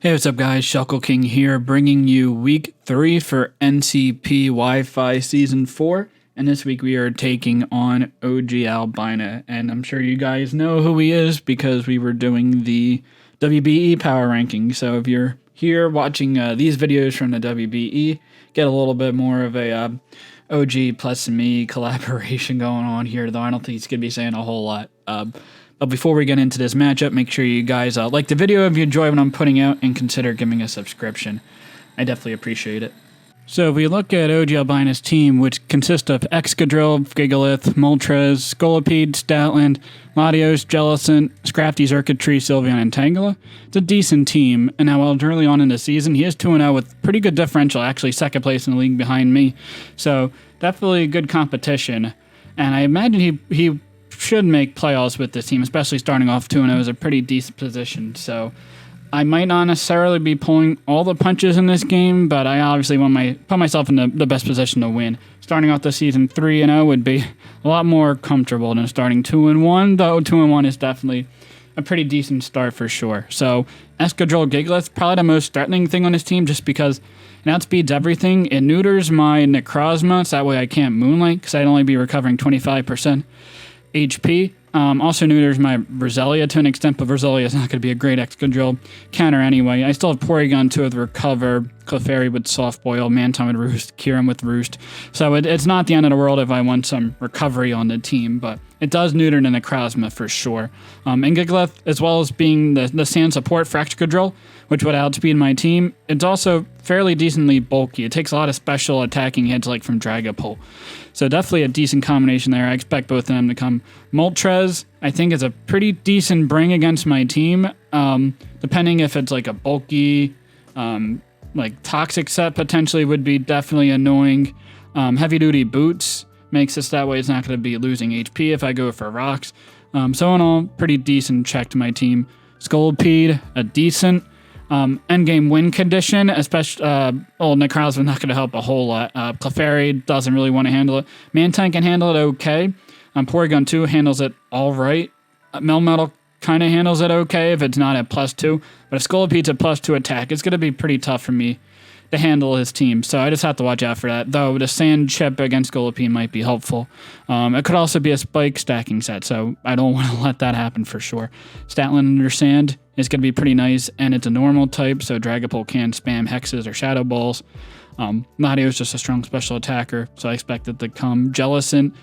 Hey, what's up guys, Shuckle King here, bringing you week 3 for NCP Wi-Fi Season 4, and this week we are taking on Ogalbina, and I'm sure you guys know who he is because we were doing the WBE power ranking, so if you're here watching these videos from the WBE, get a little bit more of a OG plus me collaboration going on here, though I don't think he's going to be saying a whole lot. But before we get into this matchup, make sure you guys like the video if you enjoy what I'm putting out and consider giving a subscription. I definitely appreciate it. So if we look at Ogalbina's team, which consists of Excadrill, Gigalith, Moltres, Scolipede, Statland, Latios, Jellicent, Scrafty, Xurkitree, Sylveon, and Tangela, it's a decent team. And now, while it's early on in the season, he is 2-0 with pretty good differential, actually second place in the league behind me. So definitely good competition. And I imagine he should make playoffs with this team, especially starting off 2-0 is a pretty decent position. So I might not necessarily be pulling all the punches in this game, but I obviously want put myself in the best position to win. Starting off the season 3-0 would be a lot more comfortable than starting 2-1, though 2-1 is definitely a pretty decent start for sure. So Excadrill Gigalith, probably the most threatening thing on this team just because it outspeeds everything. It neuters my Necrozma, so that way I can't Moonlight because I'd only be recovering 25% HP. Also neuters my Roselia to an extent, but Roselia is not going to be a great Excadrill counter anyway. I still have Porygon 2 with Recover, Clefairy with Soft Boil, Manton with Roost, Kyurem with Roost. So it's not the end of the world if I want some recovery on the team, but it does neuter the Necrozma for sure. And Gigalith, as well as being the sand support for Excadrill, which would outspeed my team, it's also fairly decently bulky. It takes a lot of special attacking hits like from Dragapult. So definitely a decent combination there. I expect both of them to come. Moltres, I think, is a pretty decent bring against my team, depending if it's like a bulky, like toxic set potentially would be definitely annoying. Heavy duty boots makes this that way it's not going to be losing HP if I go for rocks. So in all, pretty decent check to my team. Scolipede, a decent endgame win condition, especially Necrozma not going to help a whole lot. Clefairy doesn't really want to handle it. Manton can handle it okay. Porygon 2 handles it all right. Melmetal kind of handles it okay if it's not at +2, but if Scolipede's at +2 attack, it's going to be pretty tough for me to handle his team, so I just have to watch out for that, though the Sand Chip against Scolipede might be helpful. It could also be a Spike stacking set, so I don't want to let that happen for sure. Statland under Sand is going to be pretty nice, and it's a normal type, so Dragapult can spam Hexes or Shadow Balls. Latios is just a strong special attacker, so I expect it to come. Jellicent,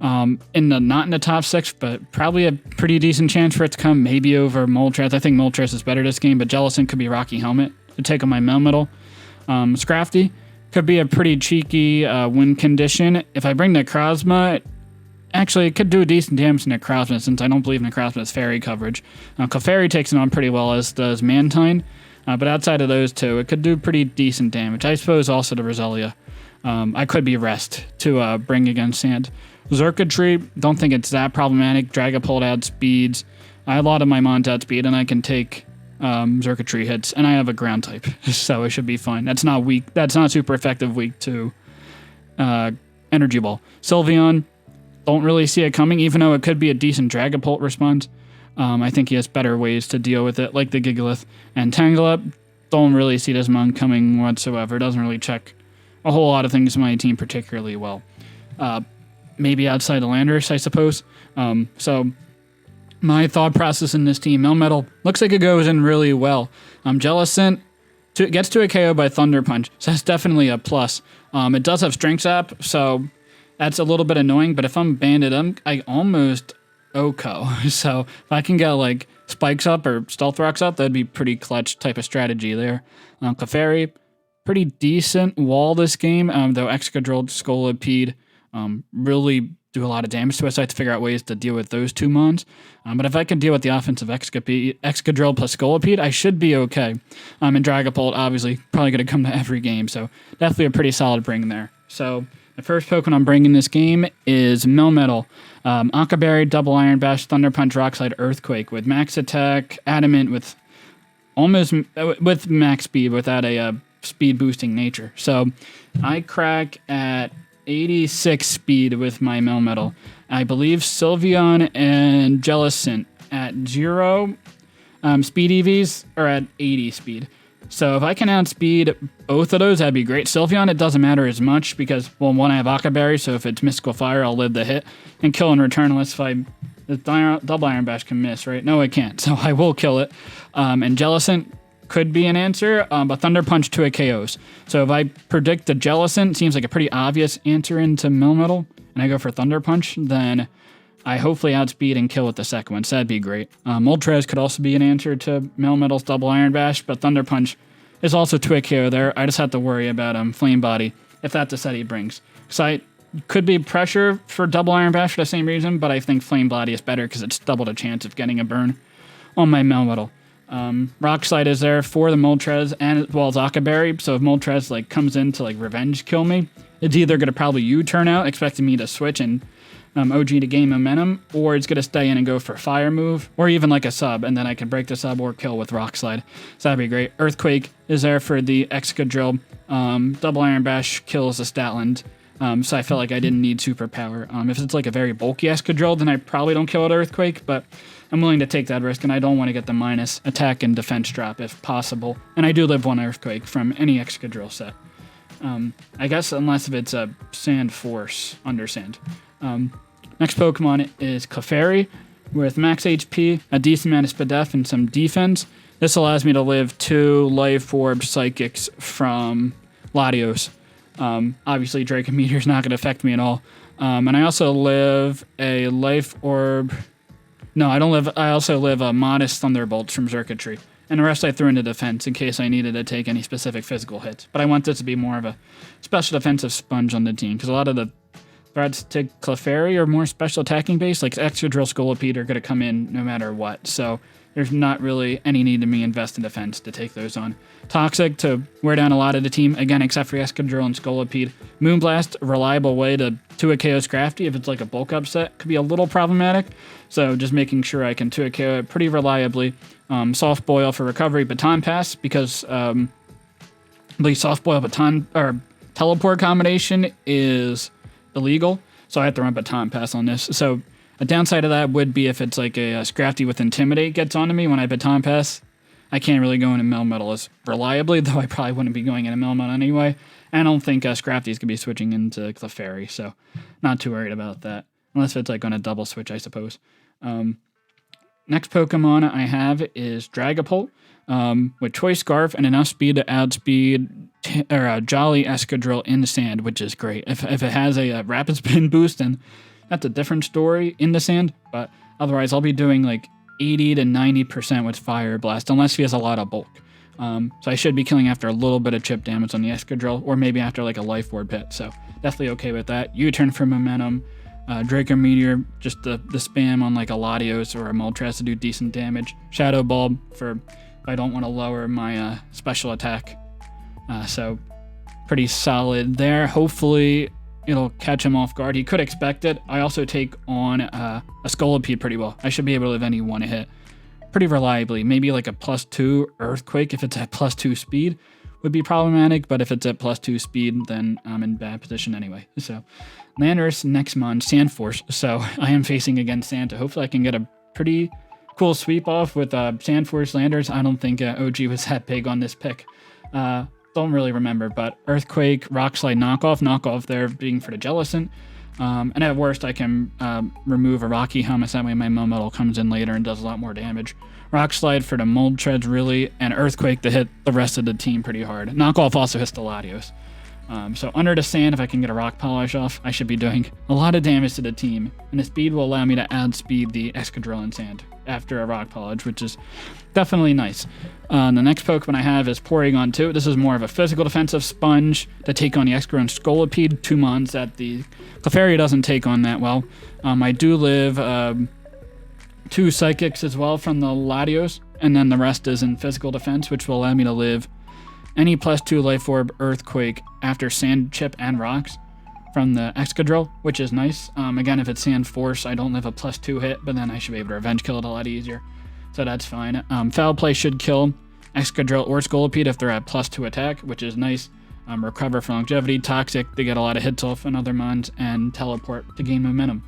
not in the top 6, but probably a pretty decent chance for it to come, maybe over Moltres. I think Moltres is better this game, but Jellicent could be Rocky Helmet to take on my Melmetal. Scrafty could be a pretty cheeky win condition. If I bring Necrozma, actually it could do decent damage to Necrozma since I don't believe Necrozma has fairy coverage. Clefairy takes it on pretty well, as does Mantine, but outside of those two, it could do pretty decent damage. I suppose also to Roselia. I could be Rest to bring against Sand. Xurkitree, don't think it's that problematic. Dragapult outspeeds. I have a lot of my Mons outspeed, and I can take Xurkitree hits, and I have a ground type, so it should be fine. That's not weak. That's not super effective weak to Energy Ball. Sylveon, don't really see it coming, even though it could be a decent Dragapult response. I think he has better ways to deal with it, like the Gigalith. And Tangela, don't really see this mon coming whatsoever. Doesn't really check a whole lot of things in my team particularly well. Maybe outside the Landorus, I suppose. So my thought process in this team, Melmetal looks like it goes in really well. Jellicent gets to a KO by Thunder Punch, so that's definitely a plus. It does have Strength Zap, so that's a little bit annoying, but if I'm banded, I almost OHKO. So if I can get like Spikes up or Stealth Rocks up, that'd be pretty clutch type of strategy there. Clefairy, pretty decent wall this game, though Excadrill, Scolipede really do a lot of damage to us, so I have to figure out ways to deal with those two mons. But if I can deal with the offensive Excadrill plus Scolipede, I should be okay. And Dragapult, obviously, probably going to come to every game, so definitely a pretty solid bring there. So the first Pokemon I'm bringing this game is Melmetal. Aqua Berry, Double Iron Bash, Thunder Punch, Rock Slide, Earthquake with max attack, Adamant with max speed without a speed boosting nature. So I crack at 86 speed with my Melmetal. I believe Sylveon and Jellicent at 0 Speed EVs are at 80 speed. So if I can outspeed both of those, that'd be great. Sylveon, it doesn't matter as much because, well, one, I have Akaberry, so if it's Mystical Fire, I'll live the hit and kill in return unless if the double Iron Bash can miss, right? No, it can't, so I will kill it. And Jellicent could be an answer, but Thunder Punch to a KOs. So if I predict the Jellicent, seems like a pretty obvious answer into Melmetal, and I go for Thunder Punch, then I hopefully outspeed and kill with the second one, so that'd be great. Moltres could also be an answer to Melmetal's double Iron Bash, but Thunder Punch is also to a KO there. I just have to worry about Flame Body, if that's the set he brings. So I could be pressure for double Iron Bash for the same reason, but I think Flame Body is better because it's double the chance of getting a burn on my Melmetal. Rock Slide is there for the Moltres and as well as Akaberry, so if Moltres like comes in to like revenge kill me, it's either going to probably U-turn out, expecting me to switch and OG to gain momentum, or it's going to stay in and go for Fire move, or even like a sub, and then I can break the sub or kill with Rock Slide. So that'd be great. Earthquake is there for the Excadrill. Double Iron Bash kills the Statland, so I felt like I didn't need Superpower. If it's like a very bulky Excadrill, then I probably don't kill with Earthquake, but I'm willing to take that risk, and I don't want to get the minus attack and defense drop if possible. And I do live one Earthquake from any Excadrill set. I guess unless if it's a Sand Force Undersand. Next Pokemon is Clefairy with max HP, a decent amount of speed def, and some defense. This allows me to live 2 Life Orb Psychics from Latios. Obviously, Draco Meteor is not going to affect me at all. And I also live a Life Orb... No, I don't live... I also live a Modest Thunderbolts from Xurkitree. And the rest I threw into defense in case I needed to take any specific physical hits. But I want this to be more of a special defensive sponge on the team, because a lot of the threats to Clefairy are more special attacking based, like Excadrill, Scolipede are going to come in no matter what. So there's not really any need to me invest in defense to take those on. Toxic to wear down a lot of the team, again, except for Excadrill and Scolipede. Moonblast, a reliable way to a KO Scrafty if it's like a bulk upset, could be a little problematic. So just making sure I can 2 a KO it pretty reliably. Soft Boil for recovery, Baton Pass, because the Soft Boil Baton or Teleport combination is illegal, so I have to run Baton Pass on this. So a downside of that would be if it's like a Scrafty with Intimidate gets onto me when I Baton Pass, I can't really go into Melmetal as reliably, though I probably wouldn't be going into Melmetal anyway. And I don't think Scrafty's could be switching into Clefairy, so not too worried about that. Unless it's like on a double switch, I suppose. Next Pokemon I have is Dragapult, with Choice Scarf and enough speed to outspeed a Jolly Excadrill in the sand, which is great. If it has a Rapid Spin boost, then that's a different story in the sand, but otherwise I'll be doing like 80 to 90% with Fire Blast, unless he has a lot of bulk. So I should be killing after a little bit of chip damage on the Excadrill, or maybe after like a Life Orb hit, so definitely okay with that. U-turn for momentum. Draco Meteor, just the spam on like a Latios or a Moltres to do decent damage. Shadow Bulb for if I don't want to lower my special attack. So pretty solid there. Hopefully it'll catch him off guard. He could expect it. I also take on a Scolipede pretty well. I should be able to live any one hit pretty reliably. Maybe like a +2 Earthquake if it's at +2 speed would be problematic, but if it's at +2 speed, then I'm in bad position anyway. So Landorus, Nexmon, Sandforce. So I am facing against Santa. Hopefully I can get a pretty cool sweep off with Sandforce, Landorus. I don't think OG was that big on this pick. Don't really remember, but Earthquake, Rock Slide, knockoff there being for the Jellicent. And at worst, I can remove a Rocky Helmet, so that way my Melmetal comes in later and does a lot more damage. Rock Slide for the Moltres, really, and Earthquake to hit the rest of the team pretty hard. Knockoff also hits the Latios. So under the sand, if I can get a Rock Polish off, I should be doing a lot of damage to the team, and the speed will allow me to outspeed the Excadrill and Sand after a Rock Polish, which is definitely nice. The next Pokemon I have is Porygon 2. This is more of a physical defensive sponge to take on the Excadrill and Scolipede, 2 mons that the Clefairy doesn't take on that well. I do live 2 Psychics as well from the Latios, and then the rest is in physical defense, which will allow me to live any +2 Life Orb Earthquake after Sand, Chip, and Rocks from the Excadrill, which is nice. Again, if it's Sand Force, I don't live a +2 hit, but then I should be able to revenge kill it a lot easier. So that's fine. Foul Play should kill Excadrill or Scolipede if they're at +2 attack, which is nice. Recover for longevity. Toxic to get a lot of hits off on other mons, and Teleport to gain momentum.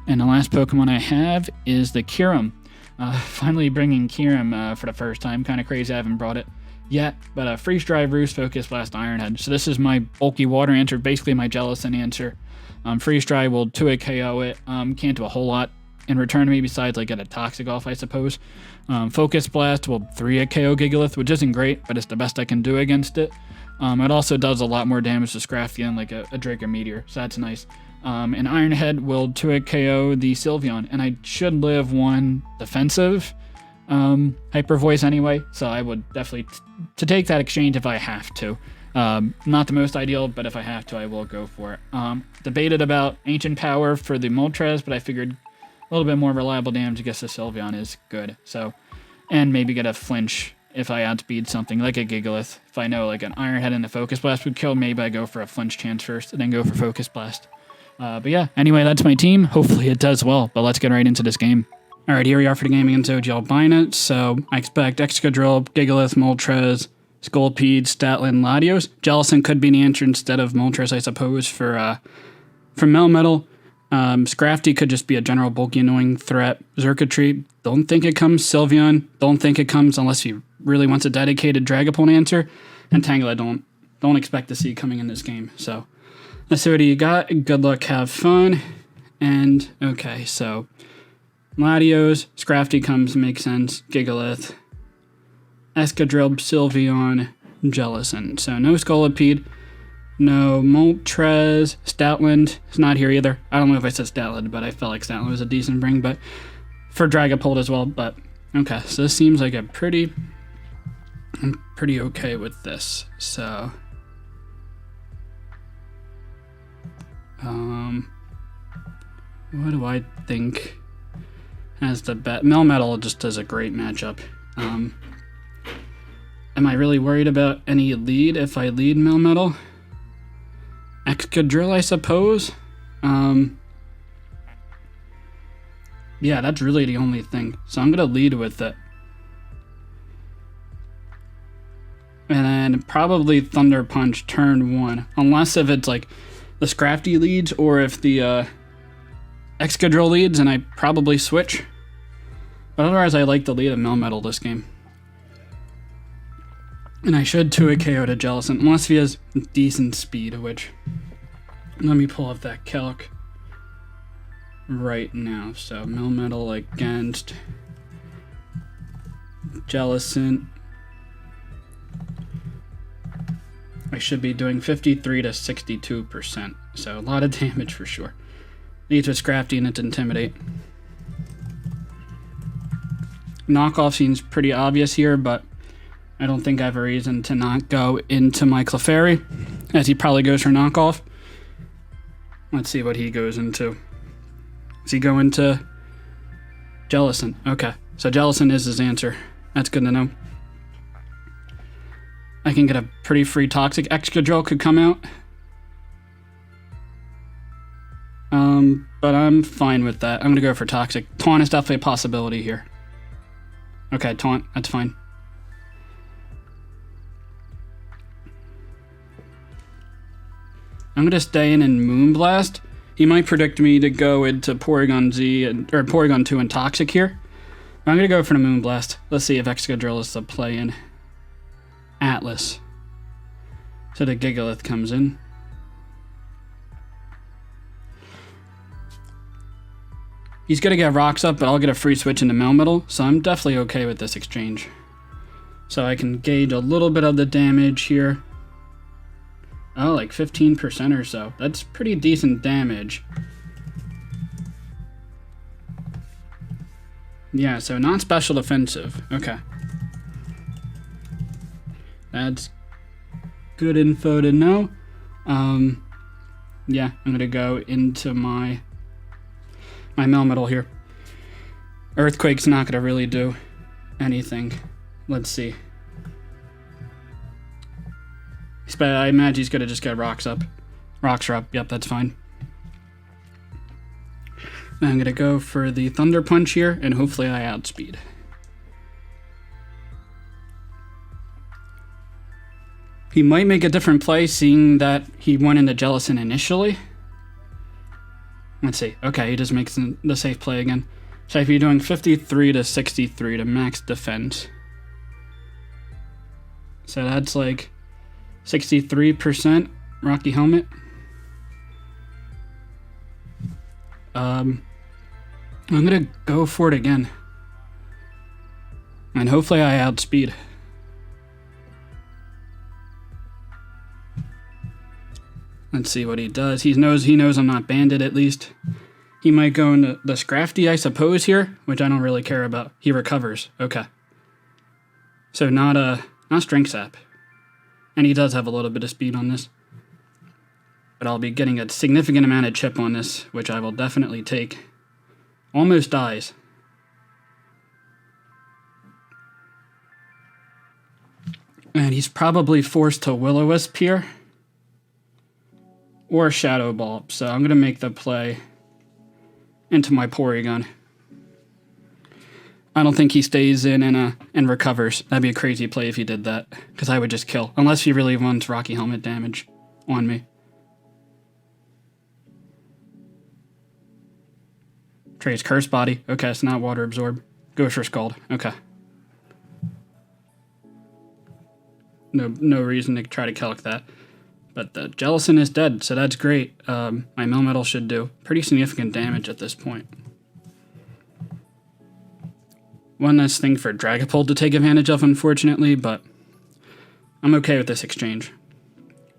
And the last Pokemon I have is the Kyurem. Finally bringing Kirim for the first time. Kind of crazy I haven't brought it yet. But Freeze Drive, Roost, Focus Blast, Ironhead. So this is my bulky water answer, basically my Jellicent answer. Freeze Drive will 2-hit KO it. Can't do a whole lot in return to me besides like get a Toxic off, I suppose. Focus Blast will 3-hit KO Gigalith, which isn't great, but it's the best I can do against it. It also does a lot more damage to Scrafty than like a Drake or Meteor, so that's nice. And Ironhead will 2-hit KO the Sylveon, and I should live one defensive Hyper Voice anyway, so I would definitely to take that exchange if I have to. Not the most ideal, but if I have to, I will go for it. Debated about Ancient Power for the Moltres, but I figured a little bit more reliable damage against the Sylveon is good. So, and maybe get a flinch if I outspeed something like a Gigalith. If I know like an Ironhead and a Focus Blast would kill, maybe I go for a flinch chance first and then go for Focus Blast. But yeah, anyway, that's my team. Hopefully it does well, but let's get right into this game. All right, here we are for the game against Ogalbina. So I expect Excadrill, Gigalith, Moltres, Scolpede, Statland, Latios. Jellicent could be the answer instead of Moltres, I suppose, for Melmetal. Scrafty could just be a general bulky annoying threat. Xurkitree, don't think it comes. Sylveon, don't think it comes unless he really wants a dedicated Dragapult answer. And Tangela, don't expect to see coming in this game. So let's see what you got. Good luck, have fun. And okay, so Latios, Scrafty comes, makes sense. Gigalith, Excadrill, Sylveon, Jellicent. So no Scolipede, no Moltres, Stoutland is not here either. I don't know if I said Stoutland, but I felt like Stoutland was a decent bring, but for Dragapult as well. But okay, so this seems like I'm pretty okay with this. So what do I think as the bet? Melmetal just does a great matchup. Am I really worried about any lead if I lead Melmetal? Excadrill, I suppose. Yeah, that's really the only thing. So I'm gonna lead with it. And then probably Thunder Punch turn 1. Unless if it's like the Scrafty leads or if the Excadrill leads, and I probably switch. But otherwise I like the lead of Melmetal this game. And I should 2-hit KO to Jellicent, unless he has decent speed, which... Let me pull up that calc right now. So, Melmetal against Jellicent. I should be doing 53 to 62%. So, a lot of damage for sure. Needs with Scrafty and it's Intimidate. Knockoff seems pretty obvious here, but I don't think I have a reason to not go into my Clefairy, as he probably goes for knockoff. Let's see what he goes into. Does he go into Jellicent? Okay, so Jellicent is his answer. That's good to know. I can get a pretty free Toxic. Excadrill could come out. But I'm fine with that. I'm going to go for Toxic. Taunt is definitely a possibility here. Okay, Taunt, that's fine. I'm going to stay in Moonblast. He might predict me to go into Porygon Z, or Porygon 2 and Toxic here. I'm going to go for the Moonblast. Let's see if Excadrill is the play in. Atlas. So the Gigalith comes in. He's going to get Rocks up, but I'll get a free switch into Melmetal, so I'm definitely okay with this exchange. So I can gauge a little bit of the damage here. Oh, like 15% or so. That's pretty decent damage. Yeah, so not special defensive. Okay. That's good info to know. Yeah, I'm gonna go into my Melmetal here. Earthquake's not gonna really do anything. Let's see. I imagine he's gonna just get Rocks up. Rocks are up. Yep, that's fine. I'm gonna go for the Thunder Punch here, and hopefully I outspeed. He might make a different play, seeing that he went into Jellicent initially. Let's see. Okay, he just makes the safe play again. So if you're doing 53 to 63 to max defense. So that's like 63% Rocky Helmet. I'm gonna go for it again. And hopefully I outspeed. Let's see what he does. He knows I'm not banded at least. He might go into the Scrafty, I suppose, here, which I don't really care about. He recovers. Okay. So not Strength Sap. And he does have a little bit of speed on this. But I'll be getting a significant amount of chip on this, which I will definitely take. Almost dies. And he's probably forced to Will-O-Wisp here. Or Shadow Ball. So I'm going to make the play into my Porygon. I don't think he stays in and recovers. That'd be a crazy play if he did that. Because I would just kill. Unless he really wants Rocky Helmet damage on me. Trades Curse Body. Okay, it's not Water Absorb. Goes for Scald. Okay. No reason to try to Kelk that. But the Jellicent is dead, so that's great. My Melmetal should do pretty significant damage at this point. One less thing for Dragapult to take advantage of, unfortunately, but I'm okay with this exchange.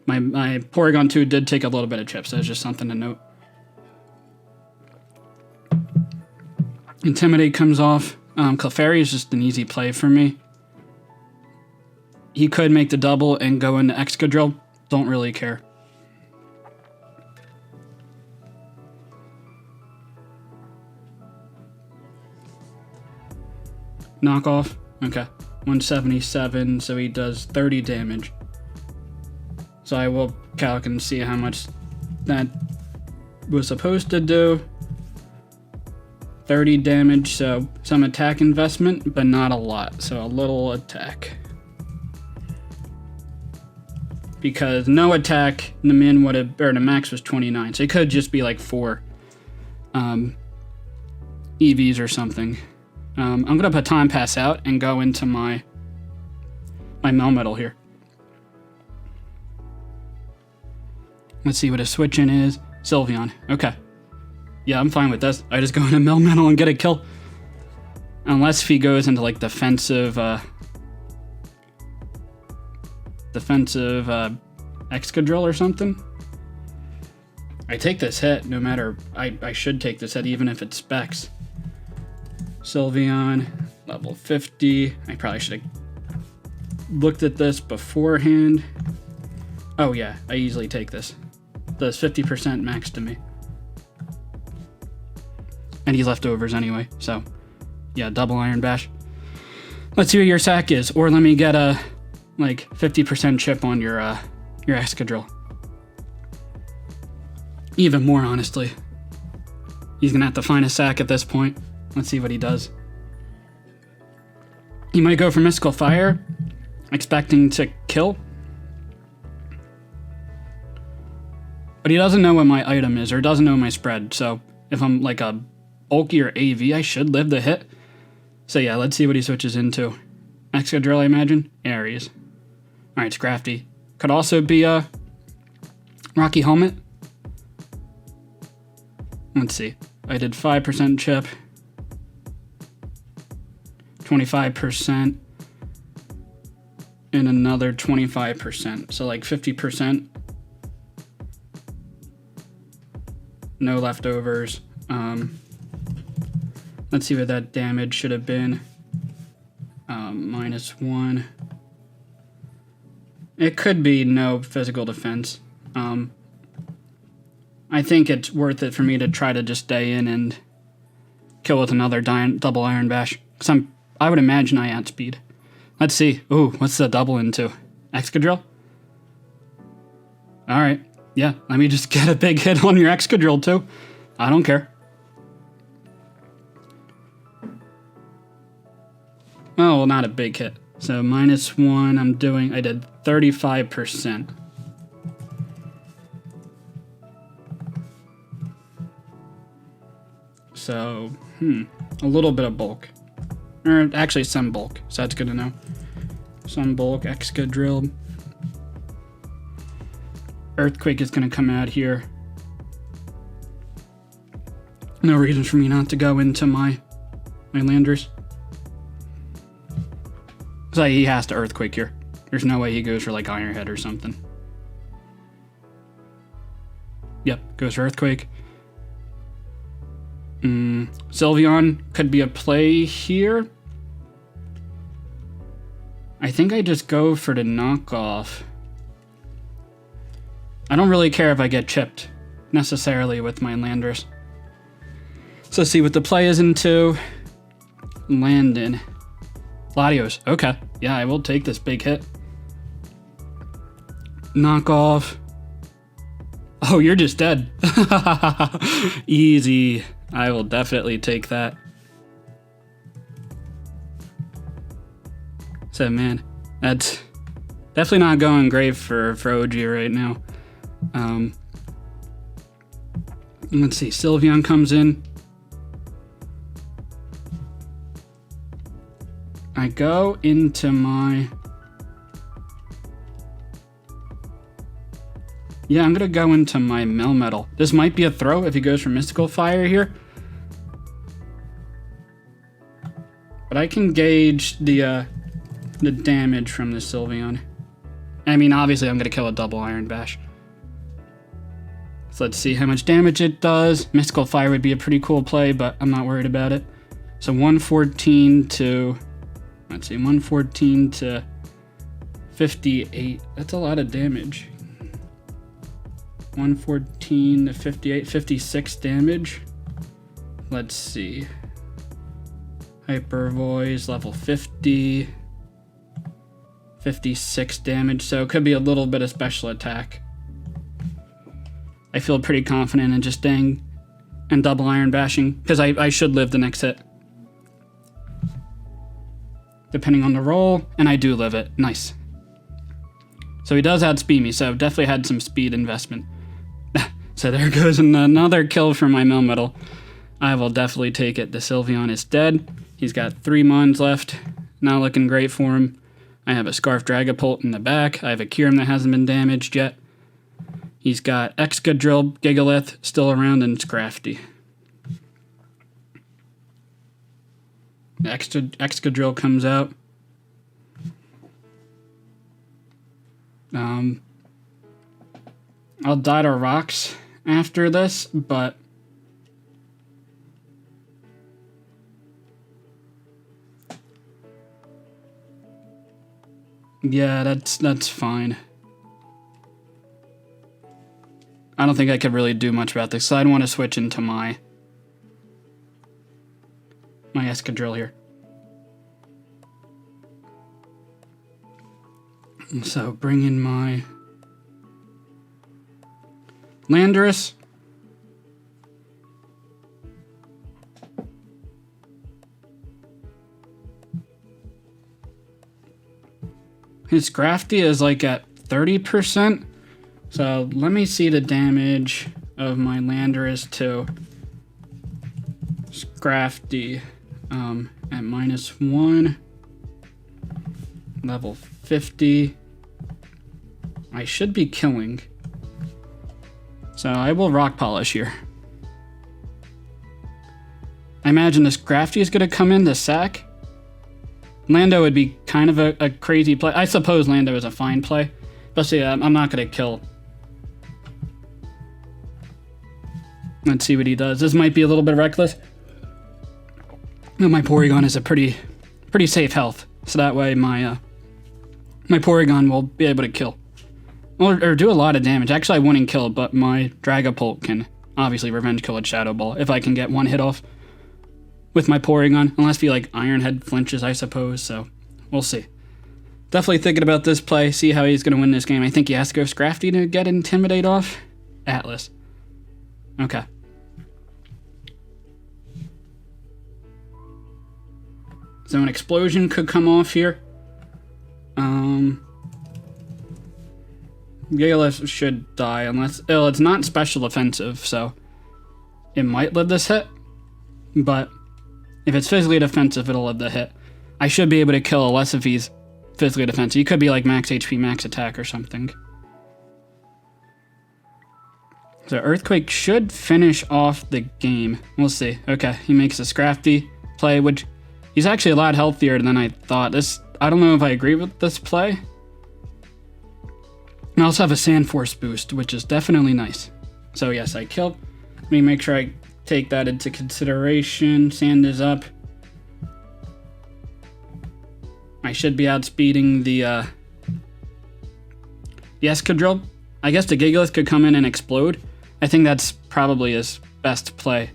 My Porygon 2 did take a little bit of chips, so it's just something to note. Intimidate comes off. Clefairy is just an easy play for me. He could make the double and go into Excadrill. Don't really care. Knockoff. Okay. 177, so he does 30 damage. So I will calc and see how much that was supposed to do. 30 damage, so some attack investment, but not a lot. So a little attack. Because no attack, the min would have, or the max was 29. So it could just be like 4 EVs or something. I'm going to put Time Pass out and go into my Melmetal here. Let's see what a switch in is. Sylveon. Okay. Yeah, I'm fine with this. I just go into Melmetal and get a kill. Unless if he goes into like defensive Excadrill or something. I take this hit no matter. I should take this hit even if it specs. Sylveon, level 50. I probably should have looked at this beforehand. Oh yeah, I easily take this. Does 50% max to me. And he's leftovers anyway, so yeah, double Iron Bash. Let's see what your sack is, or let me get a like 50% chip on your Excadrill. Even more, honestly. He's gonna have to find a sack at this point. Let's see what he does. He might go for Mystical Fire, expecting to kill. But he doesn't know what my item is, or doesn't know my spread, so if I'm like a bulky or AV, I should live the hit. So yeah, let's see what he switches into. Excadrill, I imagine? Aries. Alright, Scrafty. Could also be a Rocky Helmet. Let's see. I did 5% chip. 25%. And another 25%. So like 50%. No leftovers. Let's see what that damage should have been. -1. It could be no physical defense. I think it's worth it for me to try to just stay in and kill with another double Iron Bash. Because I would imagine I outspeed. Let's see. Ooh, what's the double into? Excadrill? Alright. Yeah, let me just get a big hit on your Excadrill too. I don't care. Oh, well, not a big hit. So -1, I did 35%. So, a little bit of bulk. Or actually some bulk, so that's good to know. Some bulk, Excadrill. Earthquake is going to come out here. No reason for me not to go into my Landers. So he has to Earthquake here. There's no way he goes for like Iron Head or something. Yep, goes for Earthquake. Sylveon could be a play here. I think I just go for the knockoff. I don't really care if I get chipped necessarily with my Landers. So let's see what the play is into. Landon. Latios. Okay. Yeah, I will take this big hit. Knockoff. Oh, you're just dead. Easy. I will definitely take that. So, man, that's definitely not going great for OG right now. Let's see. Sylveon comes in. I go into my... Yeah, I'm going to go into my Melmetal. This might be a throw if he goes for Mystical Fire here. But I can gauge the damage from this Sylveon. I mean, obviously I'm going to kill a double Iron Bash. So let's see how much damage it does. Mystical Fire would be a pretty cool play, but I'm not worried about it. So 114 to... Let's see, 114 to 58. That's a lot of damage. 114 to 58, 56 damage. Let's see. Hyper Voice, level 50. 56 damage, so it could be a little bit of special attack. I feel pretty confident in just staying and double Iron Bashing, because I should live the next hit. Depending on the roll, and I do live it. Nice. So he does outspeed me, so definitely had some speed investment. So there goes another kill for my Melmetal. I will definitely take it. The Sylveon is dead. He's got 3 Mons left. Not looking great for him. I have a Scarf Dragapult in the back. I have a Kyurem that hasn't been damaged yet. He's got Excadrill, Gigalith still around, and Scrafty. Excadrill comes out. I'll die to rocks after this, but yeah, that's fine. I don't think I could really do much about this, so I don't want to switch into my Excadrill here. So bring in my Landorus. His Scrafty is like at 30%. So let me see the damage of my Landorus to Scrafty at -1. Level 50. I should be killing. So I will Rock Polish here. I imagine this Scrafty is going to come in to sack. Lando would be kind of a crazy play. I suppose Lando is a fine play. But see, I'm not going to kill. Let's see what he does. This might be a little bit reckless. But my Porygon is a pretty safe health. So that way my Porygon will be able to kill. Or do a lot of damage. Actually, I wouldn't kill, but my Dragapult can obviously revenge kill a Shadow Ball if I can get one hit off with my Porygon. Unless he like Iron Head flinches, I suppose. So we'll see. Definitely thinking about this play. See how he's going to win this game. I think he has to go Scrafty to get Intimidate off. Atlas. Okay. So an Explosion could come off here. Gigalith should die unless... Oh, it's not special offensive, so... It might live this hit. but if it's physically defensive, it'll live the hit. I should be able to kill unless if he's physically defensive. He could be like max HP, max attack or something. So Earthquake should finish off the game. We'll see. Okay, he makes a Scrafty play, which he's actually a lot healthier than I thought. I don't know if I agree with this play. I also have a Sand Force boost, which is definitely nice. So yes, I killed. Let me make sure I take that into consideration. Sand is up. I should be outspeeding the Escadrille. I guess the Gigalith could come in and explode. I think that's probably his best play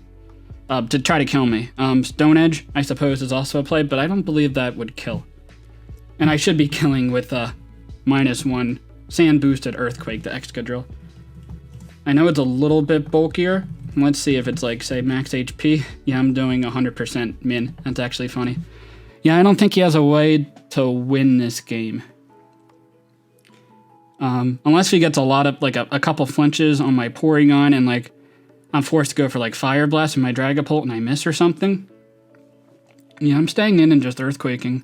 to try to kill me. Stone Edge, I suppose, is also a play, but I don't believe that would kill. And I should be killing with -1 Sand Boosted Earthquake, the Excadrill. I know it's a little bit bulkier. Let's see if it's like, say, max HP. Yeah, I'm doing 100% min. That's actually funny. Yeah, I don't think he has a way to win this game. Unless he gets a lot of, like, a couple flinches on my Porygon and, like, I'm forced to go for, like, Fire Blast with my Dragapult and I miss or something. Yeah, I'm staying in and just Earthquaking.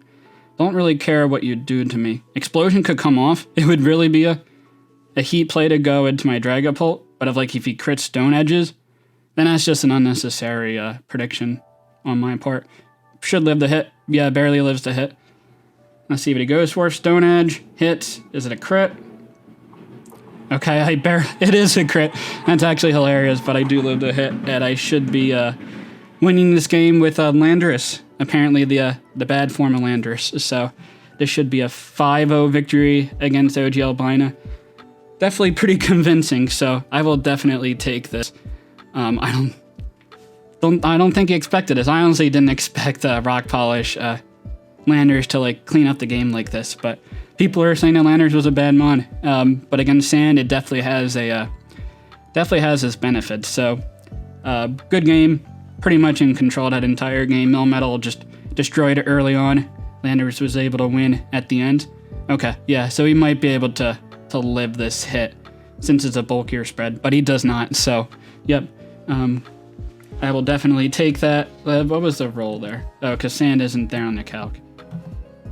Don't really care what you do to me. Explosion could come off. It would really be a Heat play to go into my Dragapult, but if he crits Stone Edges, then that's just an unnecessary prediction on my part. Should live the hit. Yeah, barely lives the hit. Let's see what he goes for. Stone Edge, hits. Is it a crit? Okay, it is a crit. That's actually hilarious, but I do live the hit, and I should be winning this game with Landorus. Apparently the bad form of Landorus. So this should be a 5-0 victory against Ogalbina. Definitely pretty convincing, so I will definitely take this. I don't think he expected this. I honestly didn't expect Rock Polish Landorus to like clean up the game like this, but people are saying that Landorus was a bad mod. But against Sand, it definitely has its benefits. So good game, pretty much in control that entire game. Melmetal just destroyed it early on. Landorus was able to win at the end. Okay, yeah, so he might be able to live this hit since it's a bulkier spread, but he does not. So, yep. I will definitely take that. What was the roll there? Oh, because Sand isn't there on the calc.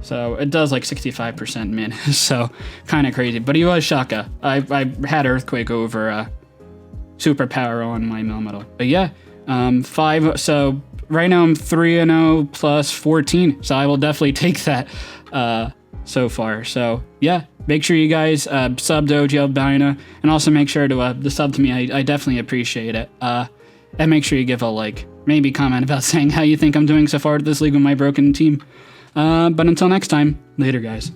So it does like 65% min. So kind of crazy. But he was Shaka. I had Earthquake over Superpower on my Melmetal. But yeah, 5. So right now I'm 3-0 plus 14. So I will definitely take that so far. So yeah, make sure you guys sub to Ogalbina, and also make sure to sub to me. I definitely appreciate it. And make sure you give a like, maybe comment about saying how you think I'm doing so far at this league with my broken team. But until next time, later guys.